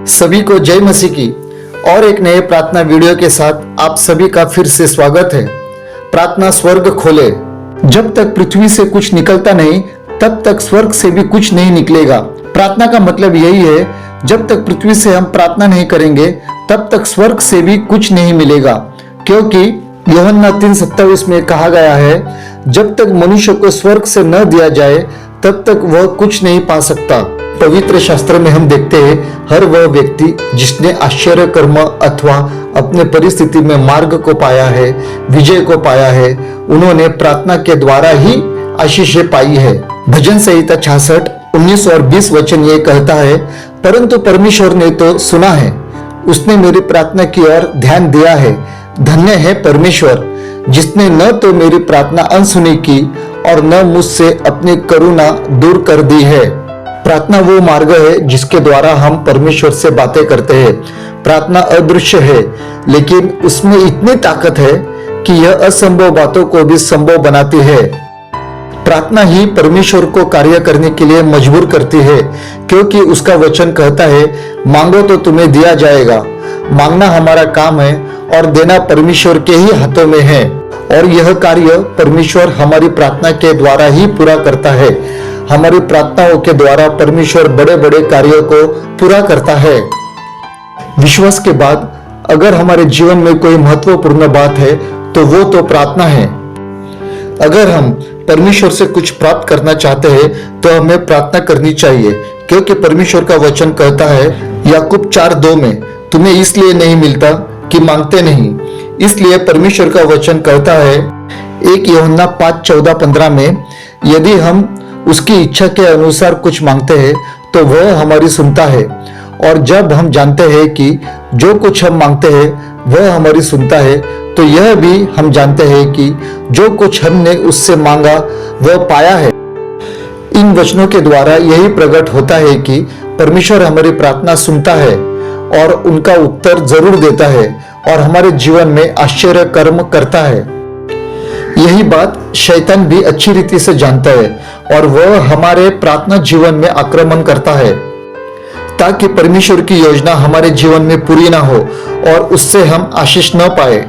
सभी को जय मसीह की और एक नए प्रार्थना वीडियो के साथ आप सभी का फिर से स्वागत है। प्रार्थना स्वर्ग खोले। जब तक पृथ्वी से कुछ निकलता नहीं तब तक स्वर्ग से भी कुछ नहीं निकलेगा। प्रार्थना का मतलब यही है, जब तक पृथ्वी से हम प्रार्थना नहीं करेंगे तब तक स्वर्ग से भी कुछ नहीं मिलेगा, क्योंकि यूहन्ना 3:27 में कहा गया है, जब तक मनुष्य को स्वर्ग से न दिया जाए तब तक वह कुछ नहीं पा सकता। पवित्र शास्त्र में हम देखते हैं, हर वह व्यक्ति जिसने आश्चर्य कर्म अथवा अपने परिस्थिति में मार्ग को पाया है, विजय को पाया है, उन्होंने प्रार्थना के द्वारा ही आशीषें पाई है। भजन संहिता 66, 19 और 20 वचन ये कहता है, परंतु परमेश्वर ने तो सुना है, उसने मेरी प्रार्थना की ओर ध्यान दिया है। धन्य है परमेश्वर, जिसने न तो मेरी प्रार्थना अनसुनी की और न मुझसे अपनी करुणा दूर कर दी है। प्रार्थना वो मार्ग है जिसके द्वारा हम परमेश्वर से बातें करते हैं। प्रार्थना अदृश्य है, लेकिन उसमें इतनी ताकत है कि यह असंभव बातों को भी संभव बनाती है। प्रार्थना ही परमेश्वर को कार्य करने के लिए मजबूर करती है, क्योंकि उसका वचन कहता है, मांगो तो तुम्हें दिया जाएगा। मांगना हमारा काम है और देना परमेश्वर के ही हाथों में है, और यह कार्य परमेश्वर हमारी प्रार्थना के द्वारा ही पूरा करता है। हमारी प्रार्थनाओं के द्वारा परमेश्वर बड़े बड़े कार्यों को पूरा करता है। विश्वास के बाद अगर हमारे जीवन में कोई महत्वपूर्ण बात है तो वो तो प्रार्थना है। अगर हम परमेश्वर से कुछ प्राप्त करना चाहते हैं तो हमें प्रार्थना करनी चाहिए, क्योंकि परमेश्वर का वचन कहता है याकूब 4:2 में, तुम्हें इसलिए नहीं मिलता कि मांगते नहीं। इसलिए परमेश्वर का वचन कहता है 1 यूहन्ना 5:14-15 में, यदि हम उसकी इच्छा के अनुसार कुछ मांगते हैं तो वह हमारी सुनता है। और जब हम जानते हैं कि जो कुछ हम मांगते हैं वह हमारी सुनता है, तो यह भी हम जानते हैं कि जो कुछ हमने उससे मांगा वह पाया है। इन वचनों के द्वारा यही प्रकट होता है कि परमेश्वर हमारी प्रार्थना सुनता है और उनका उत्तर जरूर देता है और हमारे जीवन में आश्चर्य कर्म करता है। यही बात शैतान भी अच्छी रीति से जानता है और वह हमारे प्रार्थना जीवन में आक्रमण करता है, ताकि परमेश्वर की योजना हमारे जीवन में पूरी ना हो और उससे हम आशीष न पाए।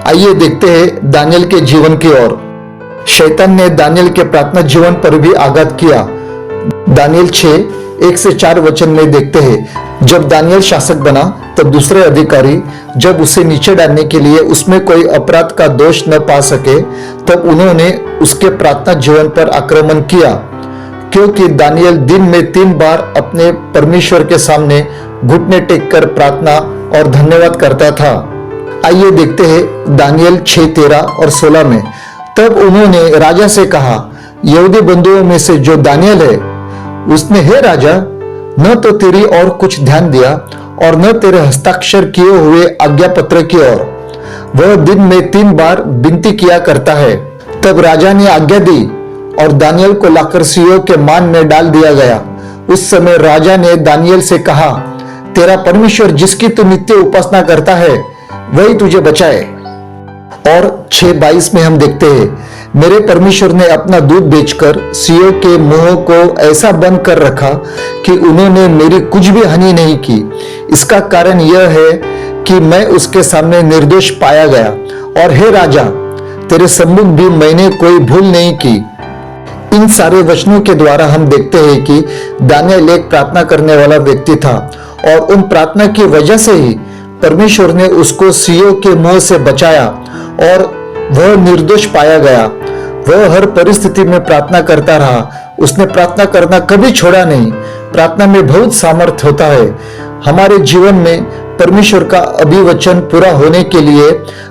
आइए देखते हैं दानियल के जीवन की ओर। शैतान ने दानियल के प्रार्थना जीवन पर भी आघात किया। दानियल 6:1-4 वचन में देखते हैं, जब दानियल शासक बना तब दूसरे अधिकारी जब उसे नीचे डालने के लिए उसमें कोई अपराध का दोष न पा सके, तब उन्होंने उसके प्रार्थना जीवन पर आक्रमण किया, क्योंकि दानियल दिन में 3 बार अपने परमेश्वर के सामने घुटने टेककर प्रार्थना और धन्यवाद करता था। आइए देखते हैं दानियल 6:13 और 16 में। तब उन्होंने राजा से कहा, यहूदी बंधुओं में से जो दानियल है, उसने, हे राजा, न तो तेरी और कुछ ध्यान दिया और न तेरे हस्ताक्षर किए हुए आज्ञा पत्र की ओर। वह दिन में 3 बार विनती किया करता है। तब राजा ने आज्ञा दी और दानियल को लाकर सिंहों के मान में डाल दिया गया। उस समय राजा ने दानियल से कहा, तेरा परमेश्वर जिसकी तू नित्य उपासना करता है वही तुझे बचाए। और 6:22 में हम देखते हैं, मेरे परमेश्वर ने अपना दूध बेचकर सिंहों के मुंह को ऐसा बंद कर रखा कि उन्होंने मेरी कुछ भी हानि नहीं की। इसका कारण यह है कि मैं उसके सामने निर्दोष पाया गया, और हे राजा, तेरे सम्मुख भी मैंने कोई भूल नहीं की। इन सारे वचनों के द्वारा हम देखते हैं कि दानियल एक प्रार्थना करने वाला व्यक्ति था, और उन प्रार्थना की वजह से ही परमेश्वर ने उसको सिंहों के मुंह से बचाया और वह निर्दोष पाया गया। वह हर परिस्थिति में प्रार्थना करता रहा। उसने प्रार्थना करना कभी छोड़ा नहीं। प्रार्थना में बहुत सामर्थ्य होता है। हमारे जीवन में परमेश्वर का अभिवचन पूरा होने के लिए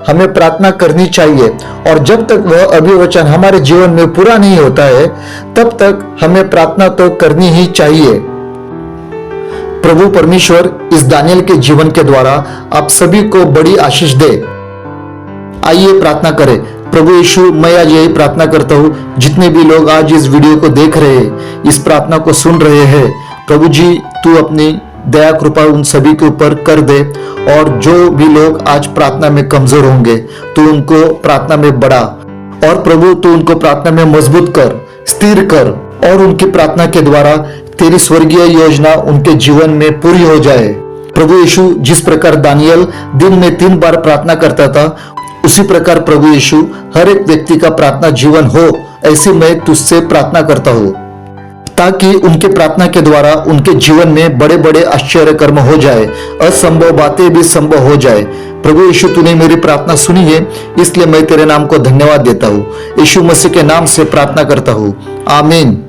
हमें प्रार्थना करनी चाहिए, और जब तक वह अभिवचन हमारे जीवन में पूरा नहीं होता है तब तक हमें प्रार्थना तो करनी ही चाहिए। प्रभु परमेश्वर इस दानियल के जीवन के द्वारा आप सभी को बड़ी आशीष दे। आइए प्रार्थना करें। प्रभु यीशु, मैं आज यही प्रार्थना करता हूँ, जितने भी लोग आज इस वीडियो को देख रहे हैं, इस प्रार्थना को सुन रहे हैं, प्रभु जी तू अपनी दया कृपा उन सभी के ऊपर कर दे, और जो भी लोग आज प्रार्थना में कमजोर होंगे तू उनको प्रार्थना में बढ़ा, और प्रभु तू उनको प्रार्थना में मजबूत कर, स्थिर कर, और उनकी प्रार्थना के द्वारा तेरी स्वर्गीय योजना उनके जीवन में पूरी हो जाए। प्रभु यीशु, जिस प्रकार दानियल दिन में 3 बार प्रार्थना करता था, उसी प्रकार प्रभु यीशु हर एक व्यक्ति का प्रार्थना जीवन हो, ऐसी मैं तुझसे प्रार्थना करता हूँ, ताकि उनके प्रार्थना के द्वारा उनके जीवन में बड़े बड़े आश्चर्य कर्म हो जाए, असंभव बातें भी संभव हो जाए। प्रभु यीशु, तूने मेरी प्रार्थना सुनी है, इसलिए मैं तेरे नाम को धन्यवाद देता हूँ। यीशु मसीह के नाम से प्रार्थना करता हूँ, आमीन।